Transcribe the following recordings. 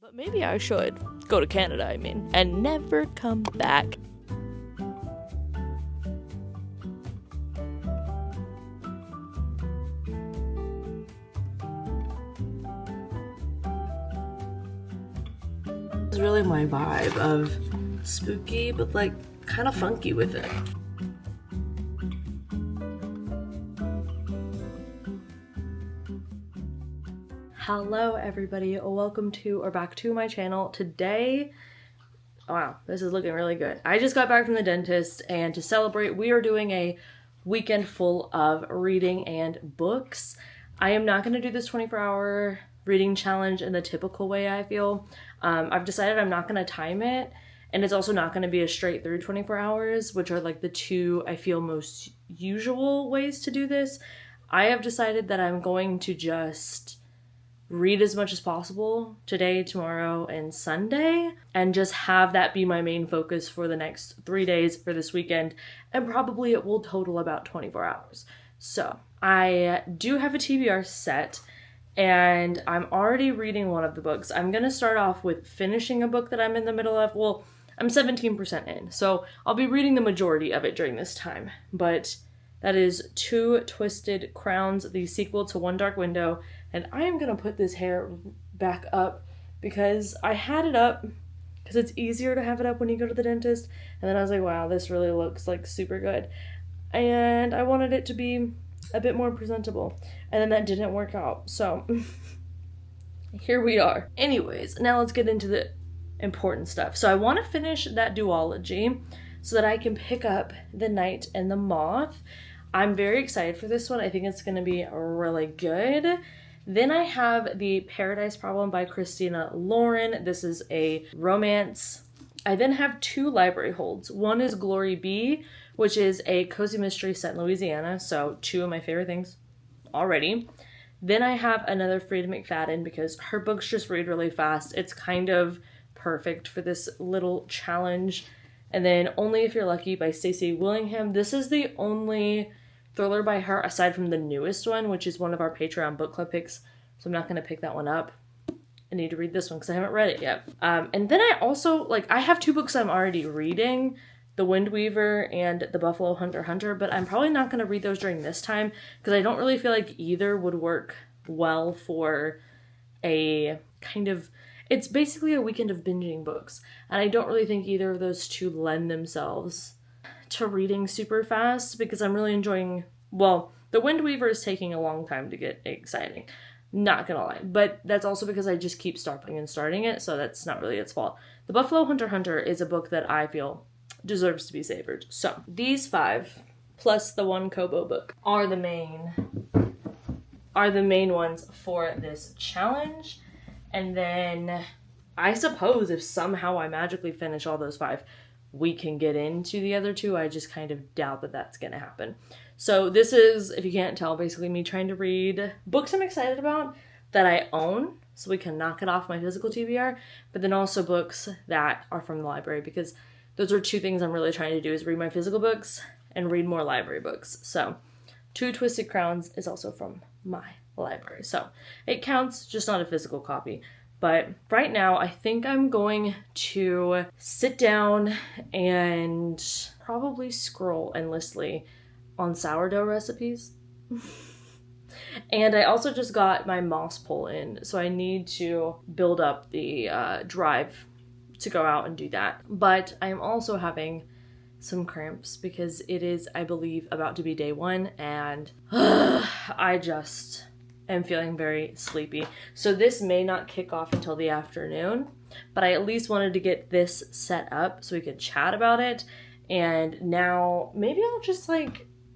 But maybe I should go to Canada, and never come back. It's really my vibe of spooky, but like kind of funky with it. Hello everybody, welcome to or back to my channel. Today, wow, this is looking really good. I just got back from the dentist, and to celebrate we are doing a weekend full of reading and books. I am not going to do this 24-hour reading challenge in the typical way, I feel. I've decided I'm not going to time it, and it's also not going to be a straight through 24 hours, which are like the two I feel most usual ways to do this. I have decided that I'm going to just read as much as possible today, tomorrow, and Sunday, and just have that be my main focus for the next 3 days for this weekend, and probably it will total about 24 hours. So I do have a TBR set, and I'm already reading one of the books. I'm going to start off with finishing a book that I'm in the middle of. Well, I'm 17% in, so I'll be reading the majority of it during this time, but that is Two Twisted Crowns, the sequel to One Dark Window. And I am going to put this hair back up because I had it up because it's easier to have it up when you go to the dentist. And then I was like, wow, this really looks like super good. And I wanted it to be a bit more presentable. And then that didn't work out. So here we are. Anyways, now let's get into the important stuff. So I want to finish that duology so that I can pick up The Night and the Moth. I'm very excited for this one. I think it's going to be really good. Then I have The Paradise Problem by Christina Lauren. This is a romance. I then have two library holds. One is Glory B, which is a cozy mystery set in Louisiana. So two of my favorite things already. Then I have another Frida McFadden because her books just read really fast. It's kind of perfect for this little challenge. And then Only If You're Lucky by Stacey Willingham. This is the only thriller by her aside from the newest one, which is one of our Patreon book club picks, so I'm not going to pick that one up. I need to read this one because I haven't read it yet. And then I also, I have two books I'm already reading, The Wind Weaver and The Buffalo Hunter, but I'm probably not going to read those during this time because I don't really feel like either would work well for a kind of, it's basically a weekend of binging books, and I don't really think either of those two lend themselves to reading super fast because I'm really enjoying, well, The Wind Weaver is taking a long time to get exciting, not gonna lie, but that's also because I just keep stopping and starting it, so that's not really its fault. The Buffalo Hunter is a book that I feel deserves to be savored. So these five plus the one Kobo book are the main ones for this challenge. And then I suppose if somehow I magically finish all those five, we can get into the other two. I just kind of doubt that that's going to happen. So this is, if you can't tell, basically me trying to read books I'm excited about that I own, so we can knock it off my physical TBR, but then also books that are from the library, because those are two things I'm really trying to do, is read my physical books and read more library books. So Two Twisted Crowns is also from my library, so it counts, just not a physical copy. But right now, I think I'm going to sit down and probably scroll endlessly on sourdough recipes. And I also just got my moss pole in, so I need to build up the drive to go out and do that. But I'm also having some cramps because it is, I believe, about to be day one, and I just am feeling very sleepy. So this may not kick off until the afternoon, but I at least wanted to get this set up so we could chat about it. And now maybe I'll just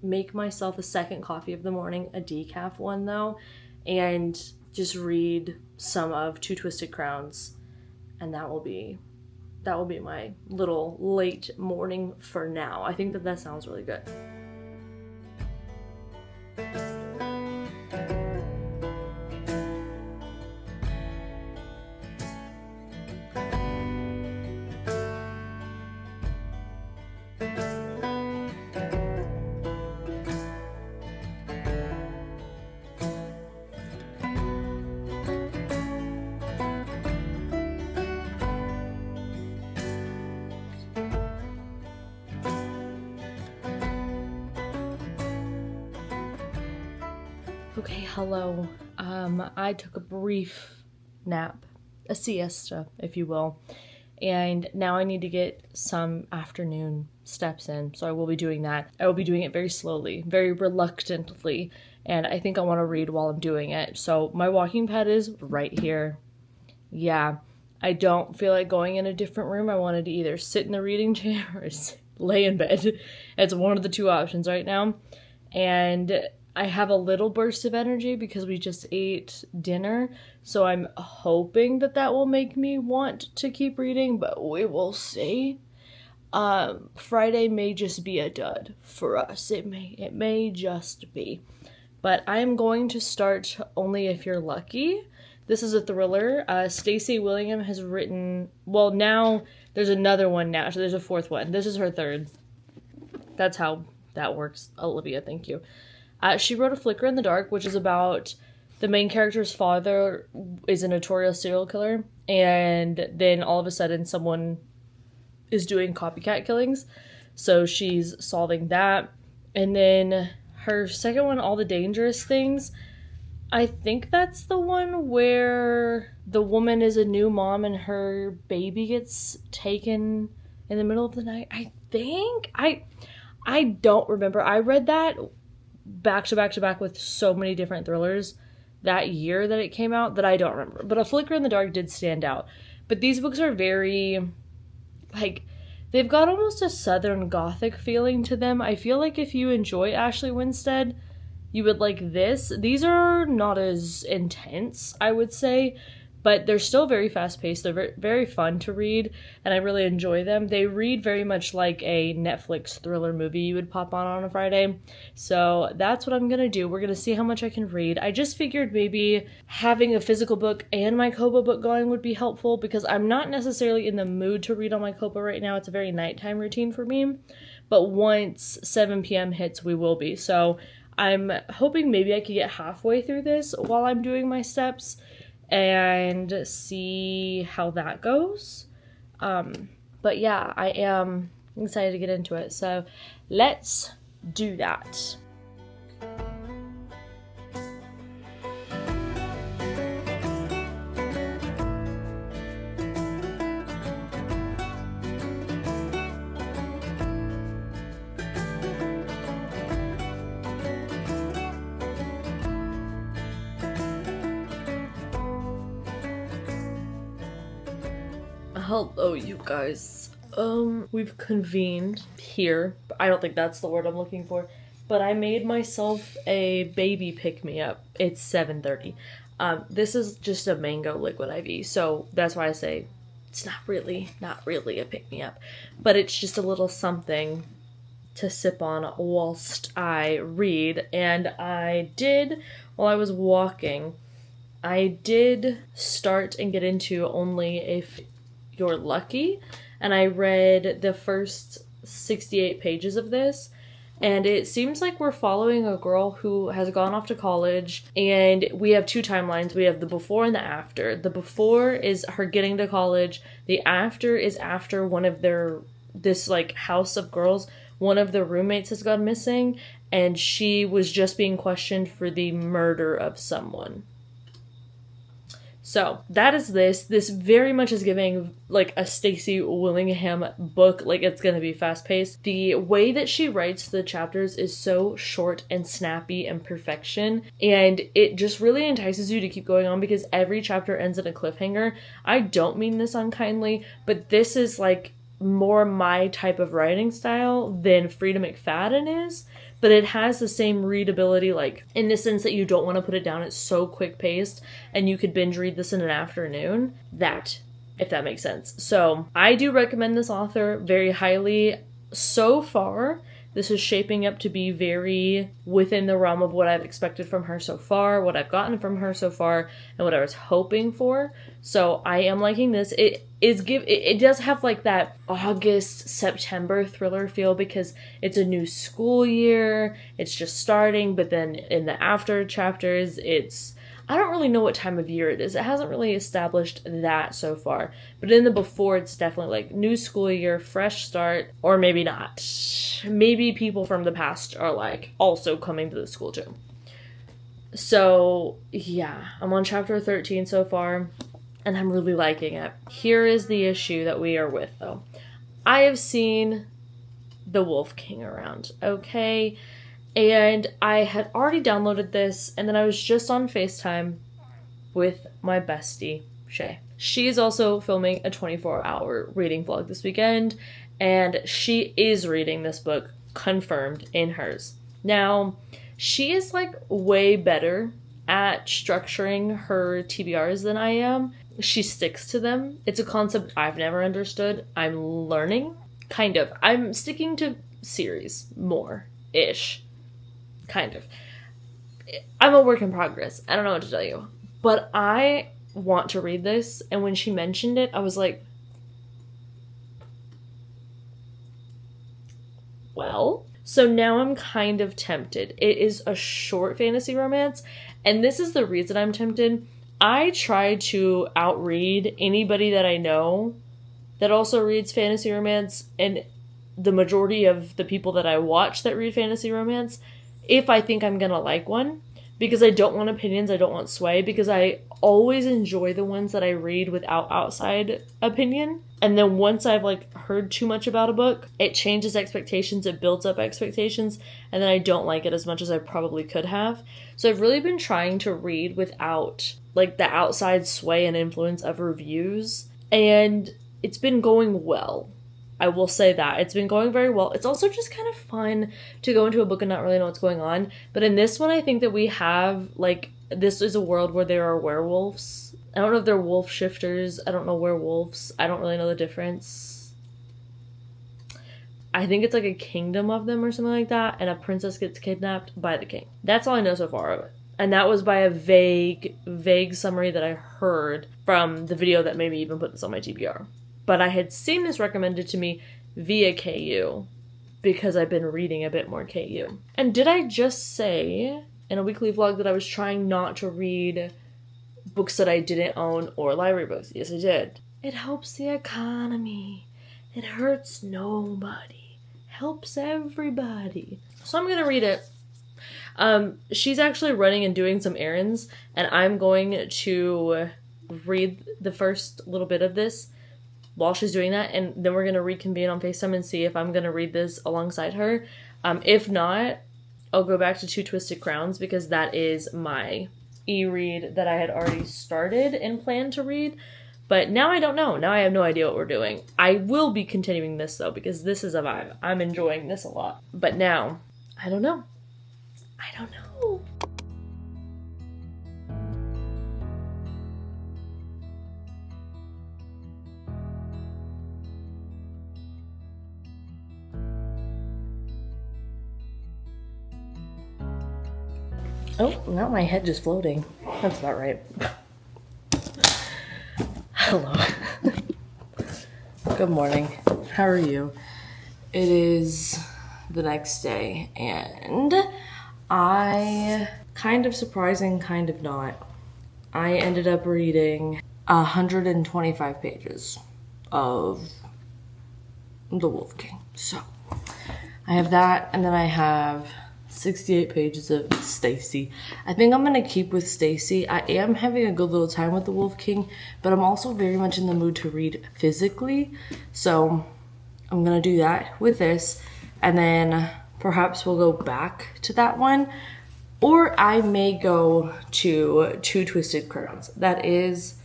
make myself a second coffee of the morning, a decaf one though, and just read some of Two Twisted Crowns, and that will be my little late morning for now. I think that sounds really good. Okay, hello. I took a brief nap, a siesta, if you will, and now I need to get some afternoon steps in, so I will be doing that. I will be doing it very slowly, very reluctantly, and I think I want to read while I'm doing it. So my walking pad is right here. Yeah, I don't feel like going in a different room. I wanted to either sit in the reading chair or lay in bed. It's one of the two options right now, and I have a little burst of energy because we just ate dinner, so I'm hoping that that will make me want to keep reading, but we will see. Friday may just be a dud for us. It may just be. But I am going to start Only If You're Lucky. This is a thriller. Stacey William has written, well, now there's another one now, so there's a fourth one. This is her third. That's how that works. Olivia, thank you. She wrote A Flicker in the Dark, which is about the main character's father is a notorious serial killer, and then all of a sudden someone is doing copycat killings, so she's solving that. And then her second one, All the Dangerous Things, I think that's the one where the woman is a new mom and her baby gets taken in the middle of the night. I think. I don't remember. I read that back to back to back with so many different thrillers that year that it came out that I don't remember. But A Flicker in the Dark did stand out. But these books are very, like, they've got almost a Southern Gothic feeling to them. I feel like if you enjoy Ashley Winstead, you would like this. These are not as intense, I would say, but they're still very fast-paced. They're very, very fun to read, and I really enjoy them. They read very much like a Netflix thriller movie you would pop on a Friday. So that's what I'm going to do. We're going to see how much I can read. I just figured maybe having a physical book and my Kobo book going would be helpful because I'm not necessarily in the mood to read on my Kobo right now. It's a very nighttime routine for me. But once 7 p.m. hits, we will be. So I'm hoping maybe I could get halfway through this while I'm doing my steps and see how that goes. But yeah, I am excited to get into it. So let's do that. Hello, you guys. We've convened here. I don't think that's the word I'm looking for. But I made myself a baby pick-me-up. It's 7:30. This is just a mango liquid IV, so that's why I say it's not really a pick-me-up. But it's just a little something to sip on whilst I read. And I did, while I was walking, I did start and get into Only If You're Lucky, and I read the first 68 pages of this, and it seems like we're following a girl who has gone off to college, and we have two timelines. We have the before and the after. The before is her getting to college. The after is after one of this like house of girls, one of the roommates has gone missing, and she was just being questioned for the murder of someone. So that is this. This very much is giving like a Stacey Willingham book. Like, it's going to be fast paced. The way that she writes the chapters is so short and snappy and perfection. And it just really entices you to keep going on because every chapter ends in a cliffhanger. I don't mean this unkindly, but this is like more my type of writing style than Frida McFadden is. But it has the same readability, like, in the sense that you don't want to put it down. It's so quick-paced, and you could binge read this in an afternoon. That, if that makes sense. So, I do recommend this author very highly. So far, this is shaping up to be very within the realm of what I've expected from her so far, what I've gotten from her so far, and what I was hoping for. So, I am liking this. It does have like that August, September thriller feel because it's a new school year, it's just starting, but then in the after chapters, I don't really know what time of year it is. It hasn't really established that so far. But in the before, it's definitely like new school year, fresh start, or maybe not. Maybe people from the past are like also coming to the school too. So yeah, I'm on chapter 13 so far, and I'm really liking it. Here is the issue that we are with, though. I have seen the Wolf King around, okay? And I had already downloaded this, and then I was just on FaceTime with my bestie, Shay. She's also filming a 24-hour reading vlog this weekend, and she is reading this book, confirmed, in hers. Now, she is like way better at structuring her TBRs than I am. She sticks to them. It's a concept I've never understood. I'm learning, kind of. I'm sticking to series more-ish, kind of. I'm a work in progress. I don't know what to tell you. But I want to read this, and when she mentioned it, I was like, well. So now I'm kind of tempted. It is a short fantasy romance, and this is the reason I'm tempted. I try to outread anybody that I know that also reads fantasy romance, and the majority of the people that I watch that read fantasy romance, if I think I'm gonna like one, because I don't want opinions, I don't want sway, because I always enjoy the ones that I read without outside opinion. And then once I've like heard too much about a book, it changes expectations, it builds up expectations, and then I don't like it as much as I probably could have. So I've really been trying to read without like the outside sway and influence of reviews, and it's been going well. I will say that. It's been going very well. It's also just kind of fun to go into a book and not really know what's going on. But in this one, I think that we have, like, this is a world where there are werewolves. I don't know if they're wolf shifters. I don't know werewolves. I don't really know the difference. I think it's like a kingdom of them or something like that, and a princess gets kidnapped by the king. That's all I know so far of it. And that was by a vague summary that I heard from the video that made me even put this on my TBR. But I had seen this recommended to me via KU because I've been reading a bit more KU. And did I just say in a weekly vlog that I was trying not to read books that I didn't own or library books? Yes, I did. It helps the economy. It hurts nobody. Helps everybody. So I'm going to read it. She's actually running and doing some errands, and I'm going to read the first little bit of this while she's doing that, and then we're going to reconvene on FaceTime and see if I'm going to read this alongside her. If not, I'll go back to Two Twisted Crowns, because that is my e-read that I had already started and planned to read. But now I don't know. Now I have no idea what we're doing. I will be continuing this, though, because this is a vibe. I'm enjoying this a lot. But now, I don't know. I don't know. Oh, not my head just floating. That's about right. Hello. Good morning. How are you? It is the next day, and I, kind of surprising, kind of not, I ended up reading 125 pages of The Wolf King. So, I have that, and then I have 68 pages of Stacy. I think I'm gonna keep with Stacy. I am having a good little time with The Wolf King, but I'm also very much in the mood to read physically. So I'm gonna do that with this, and then perhaps we'll go back to that one, or I may go to Two Twisted Crowns. That is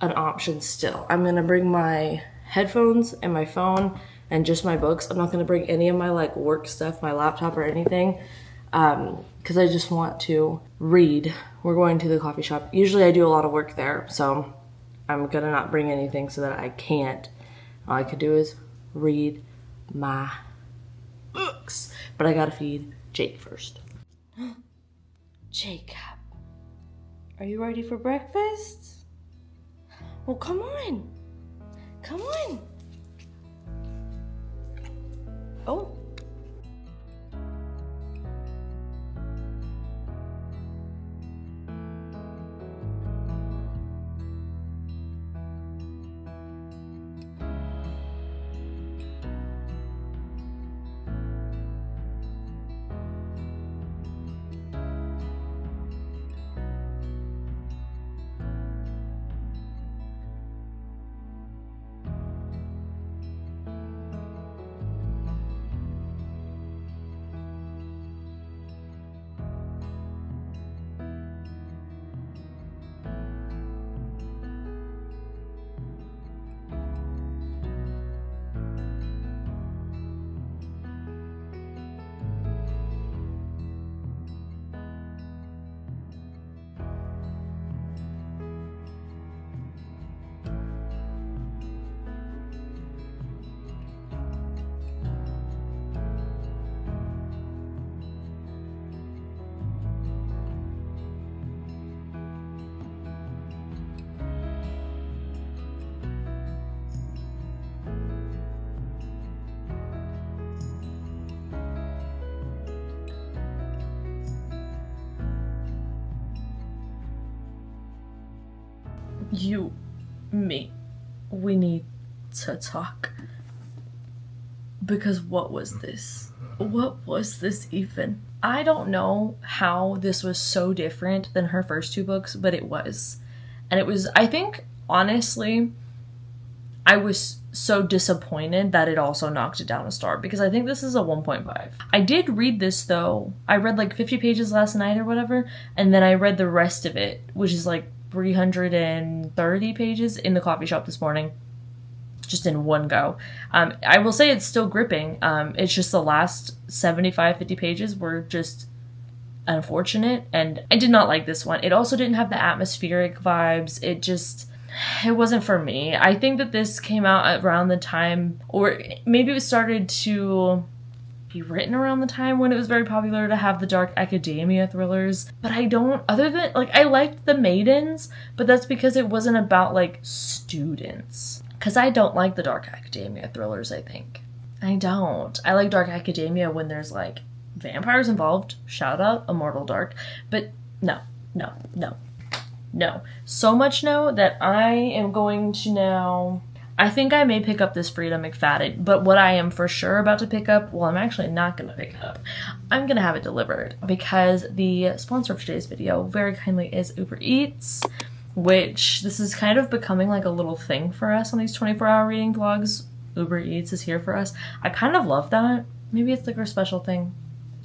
an option still. I'm gonna bring my headphones and my phone and just my books. I'm not going to bring any of my like work stuff, my laptop or anything, because I just want to read. We're going to the coffee shop. Usually I do a lot of work there, so I'm going to not bring anything so that I can't. All I could do is read my books. But I got to feed Jake first. Jacob, are you ready for breakfast? Well, come on. Come on. Oh. we need to talk. Because what was this? What was this even? I don't know how this was so different than her first two books, but it was. And it was, I think, honestly, I was so disappointed that it also knocked it down a star, because I think this is a 1.5. I did read this though. I read like 50 pages last night or whatever, and then I read the rest of it, which is like 330 pages in the coffee shop this morning, just in one go. I will say it's still gripping. It's just the last 50 pages were just unfortunate, and I did not like this one. It also didn't have the atmospheric vibes. It wasn't for me. I think that this came out around the time, or maybe it started to be written around the time when it was very popular to have the dark academia thrillers. But I don't, other than, like, I liked The Maidens, but that's because it wasn't about, like, students. Because I don't like the dark academia thrillers, I think. I don't. I like dark academia when there's, like, vampires involved. Shout out Immortal Dark. But no. So much no that I am going to now... I think I may pick up this Frida McFadden, but what I am for sure about to pick up, well, I'm actually not going to pick it up. I'm going to have it delivered, because the sponsor of today's video very kindly is Uber Eats, which this is kind of becoming like a little thing for us on these 24-hour reading vlogs. Uber Eats is here for us. I kind of love that. Maybe it's like our special thing.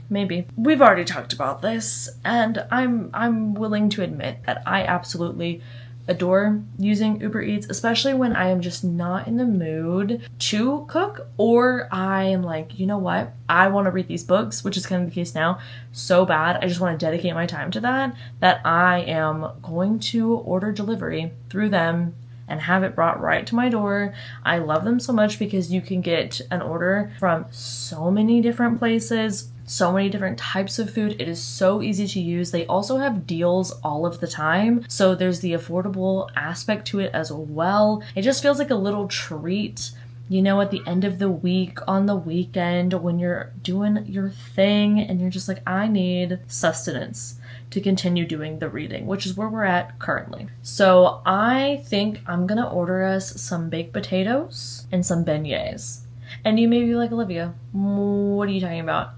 Maybe. We've already talked about this, and I'm willing to admit that I absolutely adore using Uber Eats, especially when I am just not in the mood to cook, or I am like, you know what, I want to read these books, which is kind of the case now, so bad. I just want to dedicate my time to that I am going to order delivery through them and have it brought right to my door. I love them so much because you can get an order from so many different places, so many different types of food. It is so easy to use. They also have deals all of the time, so there's the affordable aspect to it as well. It just feels like a little treat, you know, at the end of the week, on the weekend, when you're doing your thing and you're just like, I need sustenance to continue doing the reading, which is where we're at currently. So I think I'm gonna order us some baked potatoes and some beignets. And you may be like, Olivia, what are you talking about?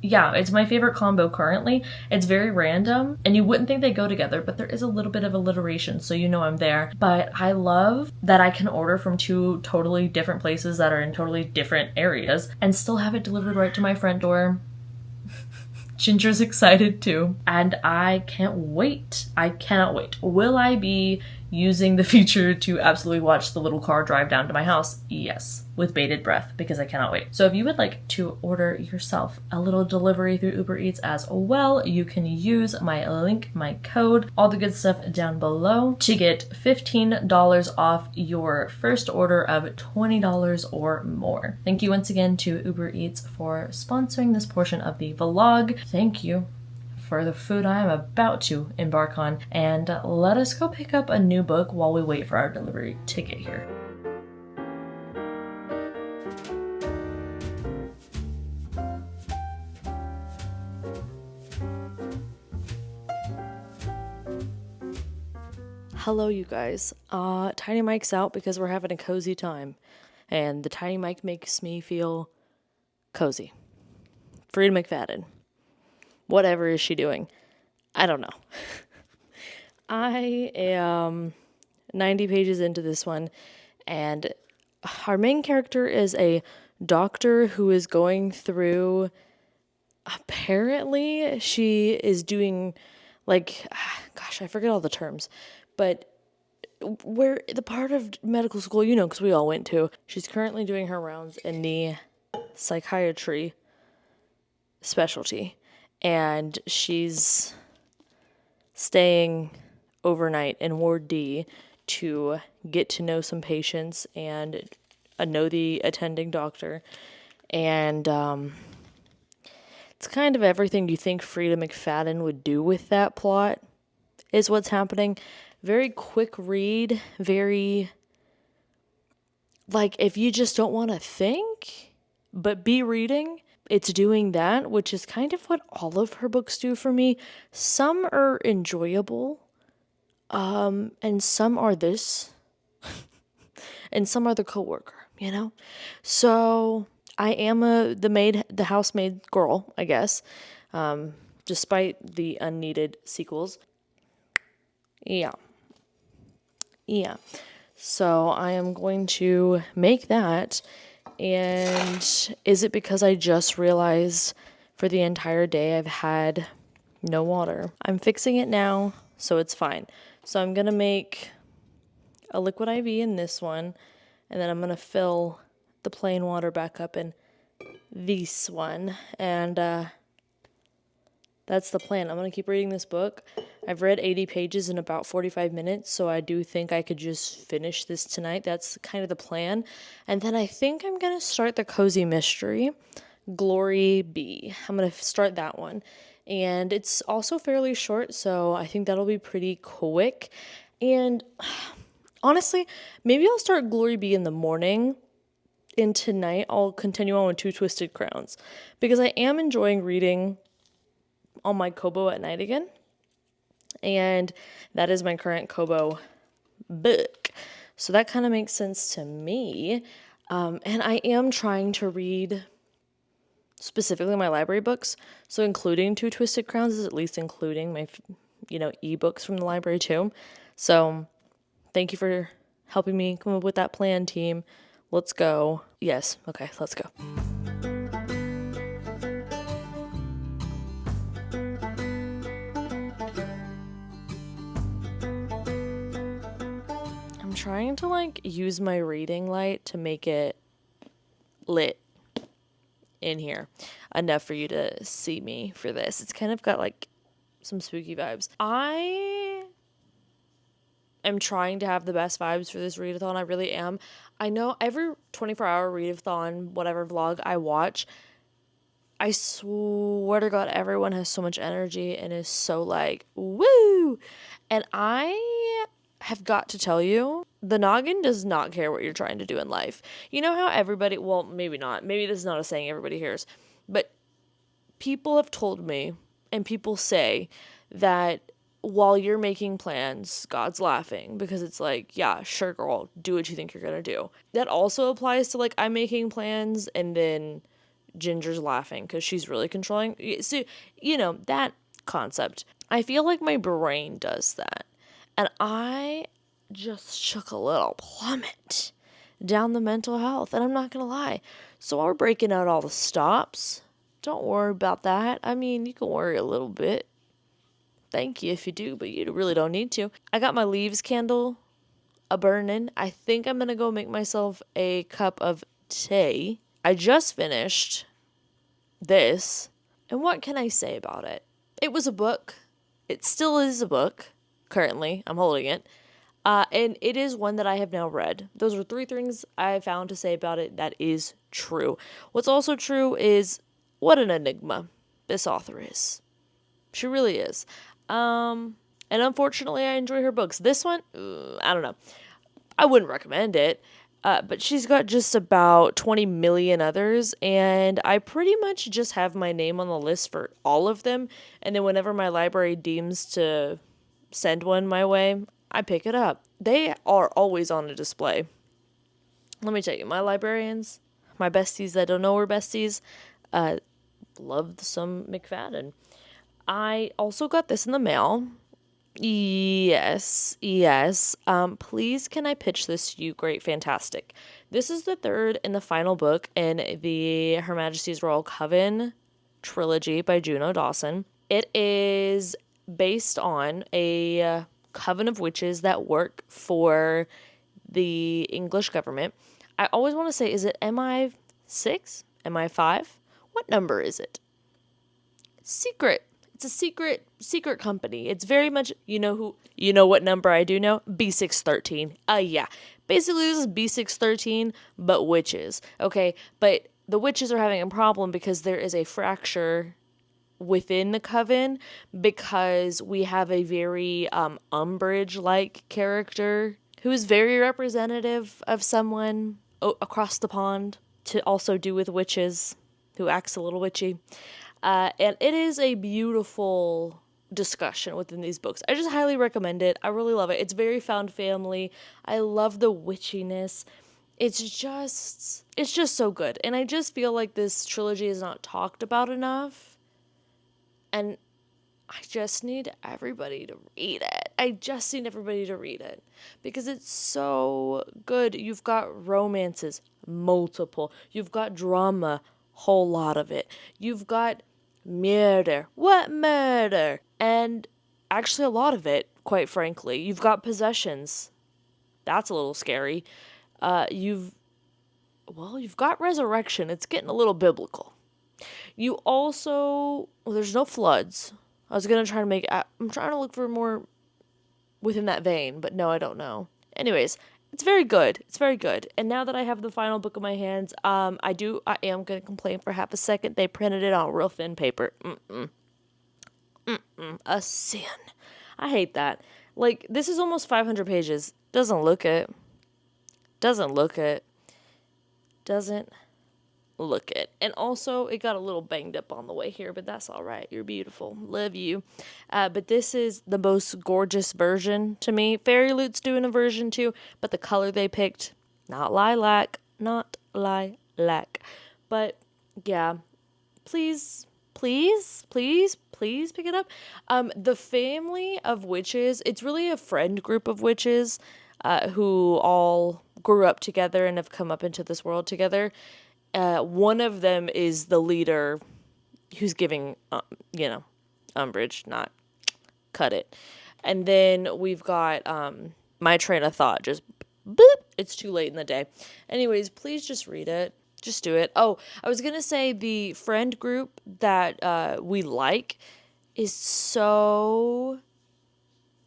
Yeah, it's my favorite combo currently. It's very random, and you wouldn't think they go together, but there is a little bit of alliteration, so you know I'm there. But I love that I can order from two totally different places that are in totally different areas and still have it delivered right to my front door. Ginger's excited too, and I can't wait. I cannot wait. Will I be using the feature to absolutely watch the little car drive down to my house? Yes, with bated breath, because I cannot wait. So if you would like to order yourself a little delivery through Uber Eats as well, you can use my link, my code, all the good stuff down below to get $15 off your first order of $20 or more. Thank you once again to Uber Eats for sponsoring this portion of the vlog. Thank you for the food I am about to embark on, and let us go pick up a new book while we wait for our delivery to get here. Hello you guys. Tiny Mike's out because we're having a cozy time, and the Tiny Mike makes me feel cozy. Frida McFadden. Whatever is she doing? I don't know. I am 90 pages into this one, and our main character is a doctor who is going through, apparently she is doing, like, gosh, I forget all the terms, but where the part of medical school, you know, because we all went to, she's currently doing her rounds in the psychiatry specialty. And she's staying overnight in Ward D to get to know some patients and know the attending doctor. And it's kind of everything you think Frida McFadden would do with that plot is what's happening. Very quick read, very, like, if you just don't want to think, but be reading, it's doing that, which is kind of what all of her books do for me. Some are enjoyable. And some are this, and some are the coworker, you know? So I am the housemaid girl, I guess, despite the unneeded sequels. Yeah. Yeah. So I am going to make that. And is it because I just realized for the entire day I've had no water? I'm fixing it now, so it's fine. So I'm going to make a liquid IV in this one, and then I'm going to fill the plain water back up in this one. And that's the plan. I'm going to keep reading this book. I've read 80 pages in about 45 minutes, so I do think I could just finish this tonight. That's kind of the plan. And then I think I'm going to start the cozy mystery, Glory Be. I'm going to start that one. And it's also fairly short, so I think that'll be pretty quick. And honestly, maybe I'll start Glory Be in the morning. And tonight I'll continue on with Two Twisted Crowns, because I am enjoying reading on my Kobo at night again. And that is my current Kobo book. So that kind of makes sense to me. And I am trying to read specifically my library books. So including Two Twisted Crowns is at least including my, ebooks from the library too. So thank you for helping me come up with that plan, team. Let's go. Yes. Okay, let's go. I'm trying to use my reading light to make it lit in here enough for you to see me for this. It's kind of got some spooky vibes. I am trying to have the best vibes for this readathon. I really am. I know every 24-hour readathon, whatever vlog I watch, I swear to God, everyone has so much energy and is so woo! And I have got to tell you, the noggin does not care what you're trying to do in life. You know how everybody, well, maybe not. Maybe this is not a saying everybody hears. But people have told me, and people say, that while you're making plans, God's laughing, because it's yeah, sure, girl, do what you think you're going to do. That also applies to I'm making plans and then Ginger's laughing because she's really controlling. So, that concept. I feel like my brain does that. And I just took a little plummet down the mental health. And I'm not going to lie. So while we're breaking out all the stops, don't worry about that. I mean, you can worry a little bit. Thank you if you do, but you really don't need to. I got my leaves candle a-burning. I think I'm going to go make myself a cup of tea. I just finished this, and what can I say about it? It was a book. It still is a book. Currently, I'm holding it. And it is one that I have now read. Those are 3 things I found to say about it that is true. What's also true is what an enigma this author is. She really is. And unfortunately, I enjoy her books. This one, I don't know. I wouldn't recommend it. But she's got just about 20 million others, and I pretty much just have my name on the list for all of them, and then whenever my library deems to send one my way, I pick it up. They are always on a display. Let me tell you, my librarians, my besties that don't know we're besties, loved some McFadden. I also got this in the mail. Yes. Please, can I pitch this to you? Great, fantastic. This is the 3rd and the final book in the Her Majesty's Royal Coven trilogy by Juno Dawson. It is based on a coven of witches that work for the English government. I always want to say, is it MI6? MI5? What number is it? Secret. It's a secret company. It's very much, you know what number I do know? B613. Yeah. Basically, this is B613, but witches. Okay, but the witches are having a problem because there is a fracture within the coven because we have a very Umbridge-like character who is very representative of someone across the pond to also do with witches, who acts a little witchy. And it is a beautiful discussion within these books. I just highly recommend it. I really love it. It's very found family. I love the witchiness. It's just so good. And I just feel like this trilogy is not talked about enough. And I just need everybody to read it. Because it's so good. You've got romances, multiple. You've got drama, whole lot of it. You've got murder. What murder? And actually a lot of it, quite frankly. You've got possessions. That's a little scary. You've got resurrection. It's getting a little biblical. You also, there's no floods. I'm trying to look for more within that vein, but no, I don't know. Anyways, it's very good. And now that I have the final book in my hands, I am going to complain for half a second. They printed it on real thin paper. A sin. I hate that. Like, this is almost 500 pages. Doesn't look it. And also, it got a little banged up on the way here, but that's all right. You're beautiful. Love you. But this is the most gorgeous version to me. Fairy Loot's doing a version too, but the color they picked, not lilac. But yeah, please pick it up. The family of witches, it's really a friend group of witches who all grew up together and have come up into this world together. One of them is the leader who's giving, umbrage, not cut it. And then we've got my train of thought, just boop, it's too late in the day. Anyways, please just read it. Just do it. Oh, I was going to say the friend group that we like is so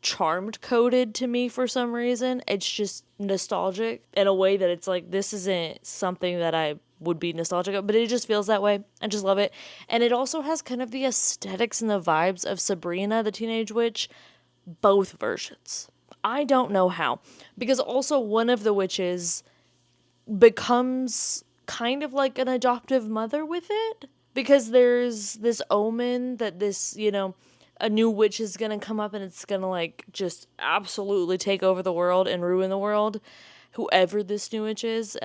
charmed coded to me for some reason. It's just nostalgic in a way that it's like, this isn't something that I would be nostalgic of, but it just feels that way. I just love it. And it also has kind of the aesthetics and the vibes of Sabrina the Teenage Witch, both versions. I don't know how, because also one of the witches becomes kind of like an adoptive mother with it, because there's this omen that this, a new witch is gonna come up and it's gonna like just absolutely take over the world and ruin the world. Whoever this new witch is,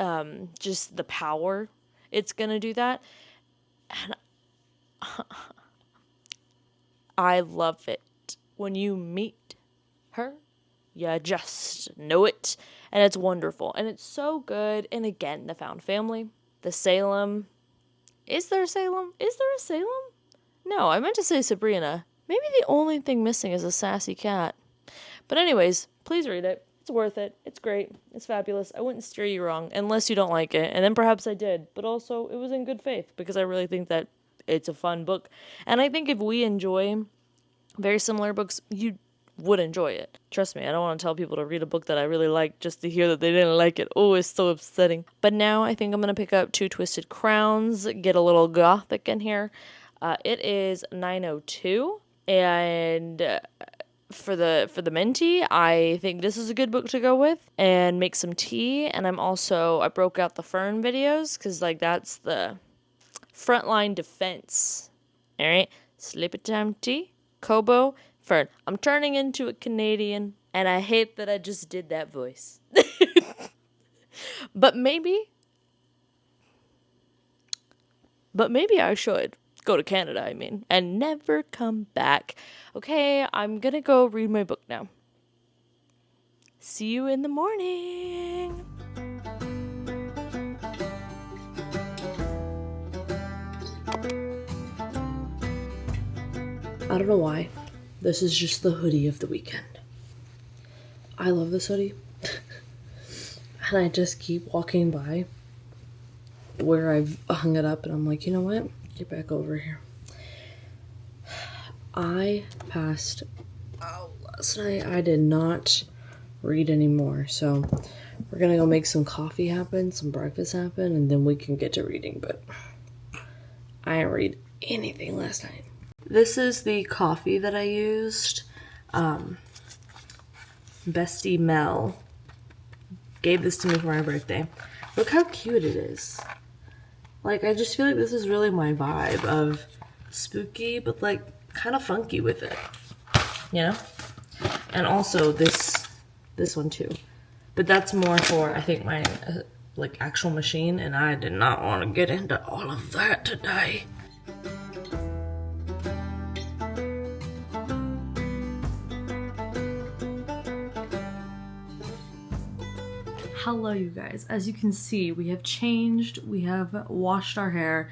just the power, it's gonna do that. And I love it. When you meet her, you just know it. And it's wonderful. And it's so good. And again, the found family, the Salem. Is there a Salem? No, I meant to say Sabrina. Maybe the only thing missing is a sassy cat. But anyways, please read it. It's worth it. It's great. It's fabulous. I wouldn't steer you wrong unless you don't like it. And then perhaps I did. But also, it was in good faith because I really think that it's a fun book. And I think if we enjoy very similar books, you would enjoy it. Trust me, I don't want to tell people to read a book that I really like just to hear that they didn't like it. Oh, it's so upsetting. But now I think I'm going to pick up Two Twisted Crowns, get a little gothic in here. It is 902. And for the minty, I think this is a good book to go with and make some tea. And I broke out the fern videos because like that's the frontline defense. All right, sleepy time tea, Kobo, fern. I'm turning into a Canadian, and I hate that I just did that voice. But maybe I should go to Canada, and never come back. Okay, I'm gonna go read my book now. See you in the morning. I don't know why. This is just the hoodie of the weekend. I love this hoodie. And I just keep walking by where I've hung it up and I'm like, you know what? Get back over here. I passed out last night. I did not read anymore. So we're gonna go make some coffee happen, some breakfast happen, and then we can get to reading. But I didn't read anything last night. This is the coffee that I used. Bestie Mel gave this to me for my birthday. Look how cute it is. Like, I just feel like this is really my vibe of spooky, but like kind of funky with it. you know? And also this one too. But that's more for, I think, my like actual machine, and I did not want to get into all of that today. Hello you guys, as you can see we have changed, we have washed our hair.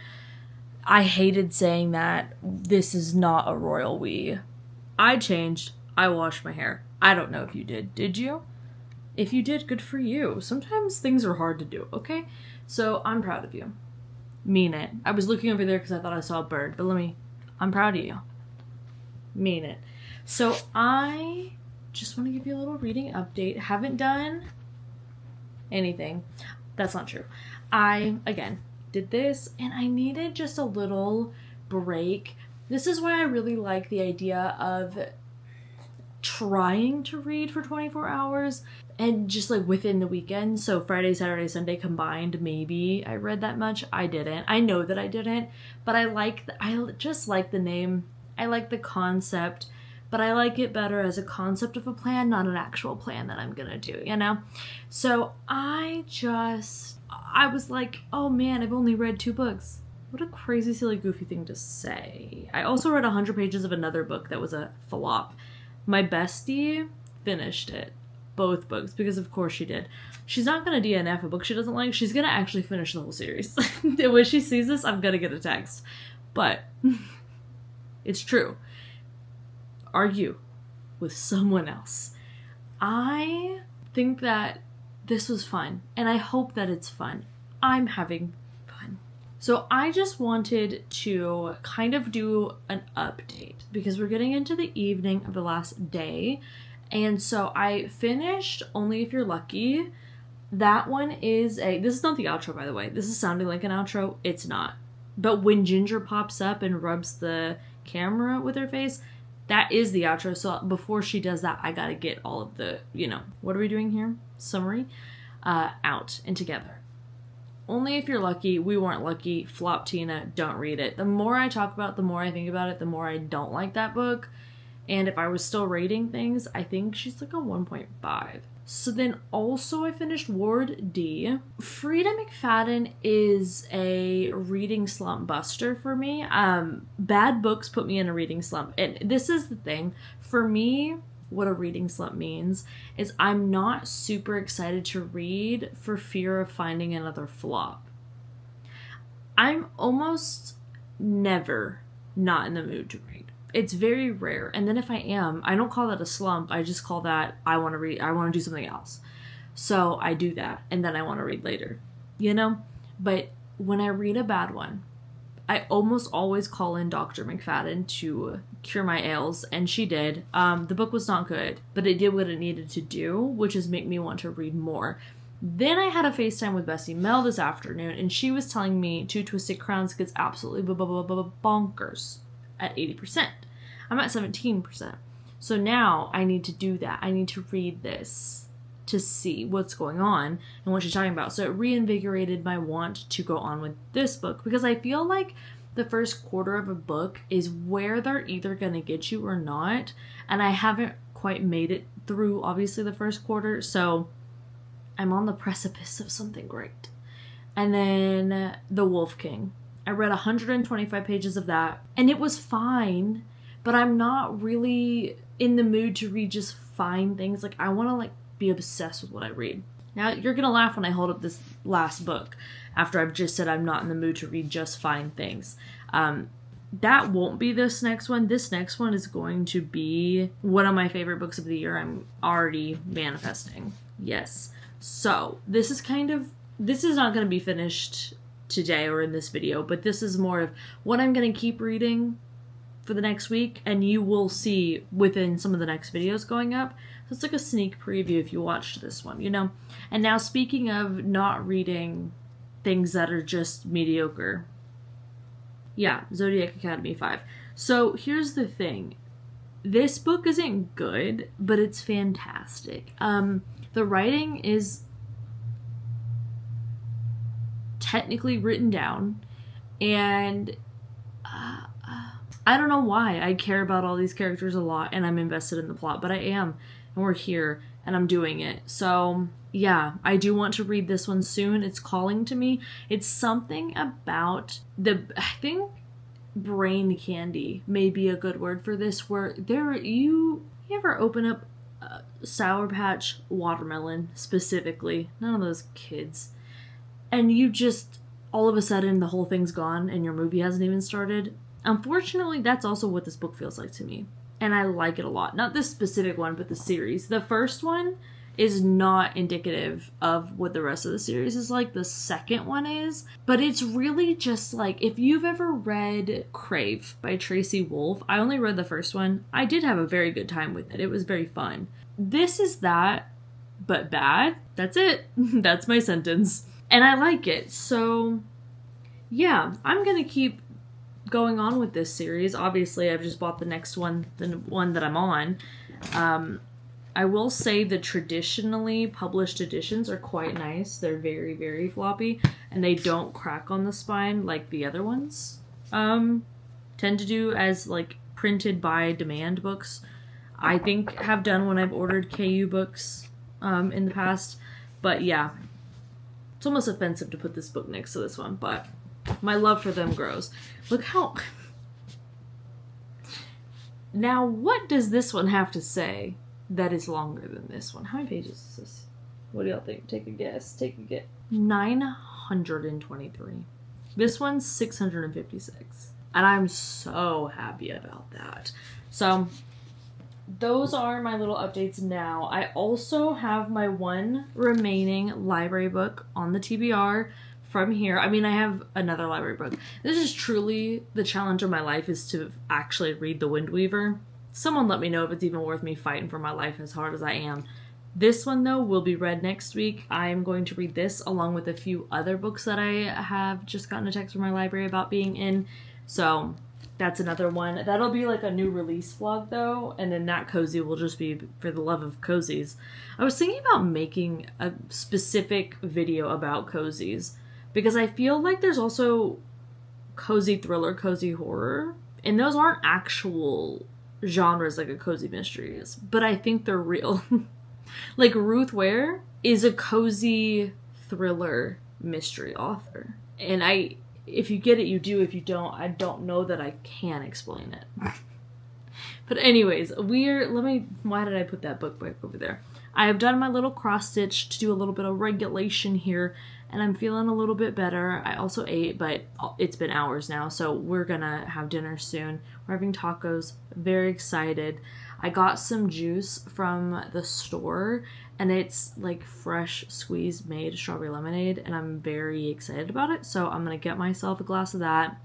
I hated saying that. This is not a royal we. I changed, I washed my hair. I don't know if you did you? If you did, good for you. Sometimes things are hard to do, okay? So I'm proud of you. Mean it. I was looking over there because I thought I saw a bird, but I'm proud of you. Mean it. So I just want to give you a little reading update. Haven't done anything. That's not true. I, again, did this and I needed just a little break. This is why I really like the idea of trying to read for 24 hours and just like within the weekend. So Friday, Saturday, Sunday combined, maybe I read that much. I didn't. I know that I didn't, but I just like the name. I like the concept, but I like it better as a concept of a plan, not an actual plan that I'm gonna do, you know? So I was like, oh man, I've only read 2 books. What a crazy, silly, goofy thing to say. I also read 100 pages of another book that was a flop. My bestie finished it. Both books, because of course she did. She's not gonna DNF a book she doesn't like. She's gonna actually finish the whole series. When she sees this, I'm gonna get a text. But it's true. Argue with someone else. I think that this was fun, and I hope that it's fun. I'm having fun. So I just wanted to kind of do an update because we're getting into the evening of the last day. And so I finished Only If You're Lucky. That one is this is not the outro, by the way. This is sounding like an outro. It's not. But when Ginger pops up and rubs the camera with her face, that is the outro. So before she does that, I gotta get all of the, what are we doing here? Summary. Out and together. Only If You're Lucky, We Weren't Lucky, flop Tina, don't read it. The more I talk about it, the more I think about it, the more I don't like that book. And if I was still rating things, I think she's like a 1.5. So then also I finished Ward D. Frida McFadden is a reading slump buster for me. Bad books put me in a reading slump. And this is the thing. For me, what a reading slump means is I'm not super excited to read for fear of finding another flop. I'm almost never not in the mood to read. It's very rare. And then if I am, I don't call that a slump. I just call that I want to do something else. So I do that and then I want to read later, But when I read a bad one, I almost always call in Dr. McFadden to cure my ails, and she did. The book was not good, but it did what it needed to do, which is make me want to read more. Then I had a FaceTime with Bessie Mel this afternoon, and she was telling me Two Twisted Crowns gets absolutely bonkers at 80%. I'm at 17%. So now I need to do that. I need to read this to see what's going on and what she's talking about. So it reinvigorated my want to go on with this book because I feel like the first quarter of a book is where they're either going to get you or not. And I haven't quite made it through, obviously, the first quarter. So I'm on the precipice of something great. And then The Wolf King. I read 125 pages of that, and it was fine, but I'm not really in the mood to read just fine things. Like, I want to, be obsessed with what I read. Now, you're going to laugh when I hold up this last book after I've just said I'm not in the mood to read just fine things. That won't be this next one. This next one is going to be one of my favorite books of the year. I'm already manifesting. Yes. So, this is not going to be finished today or in this video, but this is more of what I'm going to keep reading for the next week, and you will see within some of the next videos going up. So it's like a sneak preview if you watched this one, And now, speaking of not reading things that are just mediocre. Yeah, Zodiac Academy 5. So here's the thing. This book isn't good, but it's fantastic. The writing is technically written down, and I don't know why. I care about all these characters a lot and I'm invested in the plot, but I am. And we're here and I'm doing it. So yeah, I do want to read this one soon. It's calling to me. It's something about I think brain candy may be a good word for this, where you ever open up Sour Patch watermelon specifically, none of those kids, and you just all of a sudden the whole thing's gone and your movie hasn't even started. Unfortunately, that's also what this book feels like to me, and I like it a lot. Not this specific one, but the series. The first one is not indicative of what the rest of the series is like. The second one is, but it's really just like, if you've ever read Crave by Tracy Wolff, I only read the first one. I did have a very good time with it. It was very fun. This is that, but bad. That's it. That's my sentence. And I like it. So yeah, I'm gonna keep going on with this series. Obviously, I've just bought the next one, the one that I'm on. I will say the traditionally published editions are quite nice. They're very, very floppy, and they don't crack on the spine like the other ones tend to do, as like printed by demand books, I think, have done when I've ordered KU books in the past. But yeah, it's almost offensive to put this book next to this one, but my love for them grows. Look how... Now, what does this one have to say that is longer than this one? How many pages is this? What do y'all think? Take a guess. Take a guess. 923. This one's 656. And I'm so happy about that. So, those are my little updates now. I also have my one remaining library book on the TBR from here. I mean, I have another library book. This is truly the challenge of my life, is to actually read The Wind Weaver. Someone let me know if it's even worth me fighting for my life as hard as I am. This one, though, will be read next week. I am going to read this along with a few other books that I have just gotten a text from my library about being in. So that's another one. That'll be like a new release vlog, though, and then that cozy will just be for the love of cozies. I was thinking about making a specific video about cozies, because I feel like there's also cozy thriller, cozy horror, and those aren't actual genres like a cozy mystery is, but I think they're real. Like Ruth Ware is a cozy thriller mystery author, and if you get it, you do. If you don't, I don't know that I can explain it. But anyways, why did I put that book back over there? I have done my little cross stitch to do a little bit of regulation here, and I'm feeling a little bit better. I also ate, but it's been hours now, so we're gonna have dinner soon. We're having tacos. Very excited. I got some juice from the store, and it's like fresh squeezed made strawberry lemonade, and I'm very excited about it. So I'm gonna get myself a glass of that.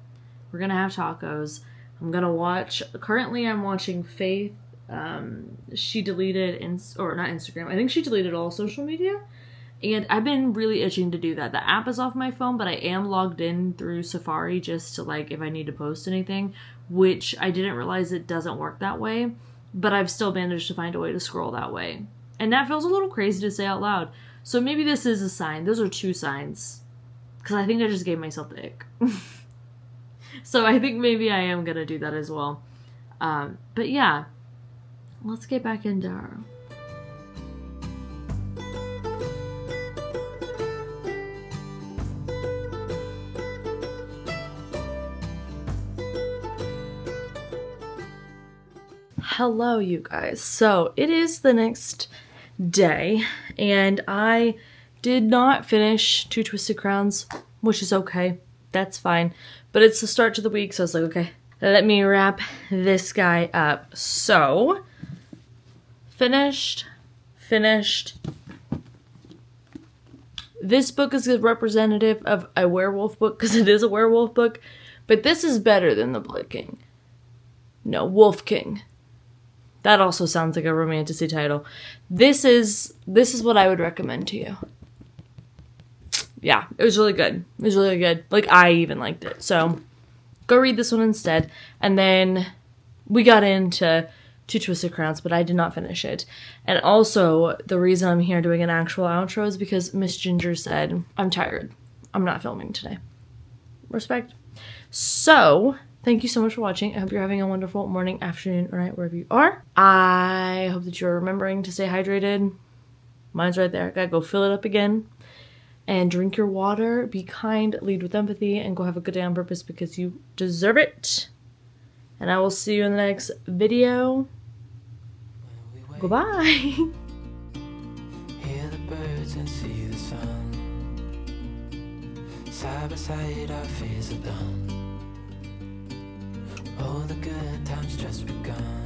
We're gonna have tacos. I'm gonna watch, currently I'm watching Faith. She deleted, or not Instagram, I think she deleted all social media. And I've been really itching to do that. The app is off my phone, but I am logged in through Safari just to, like, if I need to post anything, which I didn't realize it doesn't work that way, but I've still managed to find a way to scroll that way. And that feels a little crazy to say out loud. So maybe this is a sign. Those are two signs. Because I think I just gave myself the ick. So I think maybe I am going to do that as well. But yeah, let's get back into our... Hello, you guys. So it is the next day, and I did not finish Two Twisted Crowns, which is okay. That's fine. But it's the start to the week, so I was like, okay, let me wrap this guy up. So, finished. This book is a representative of a werewolf book, because it is a werewolf book, but this is better than The Blood King. No, Wolf King. That also sounds like a romantasy title. This is what I would recommend to you. Yeah, it was really good. It was really good. Like, I even liked it. So, go read this one instead. And then we got into Two Twisted Crowns, but I did not finish it. And also, the reason I'm here doing an actual outro is because Miss Ginger said, I'm tired. I'm not filming today. Respect. So, thank you so much for watching. I hope you're having a wonderful morning, afternoon, or night, wherever you are. I hope that you're remembering to stay hydrated. Mine's right there. Gotta go fill it up again. And drink your water. Be kind, lead with empathy, and go have a good day on purpose because you deserve it. And I will see you in the next video. Goodbye. Hear the birds and see the sun. Side by side our fears are done. All the good times just begun.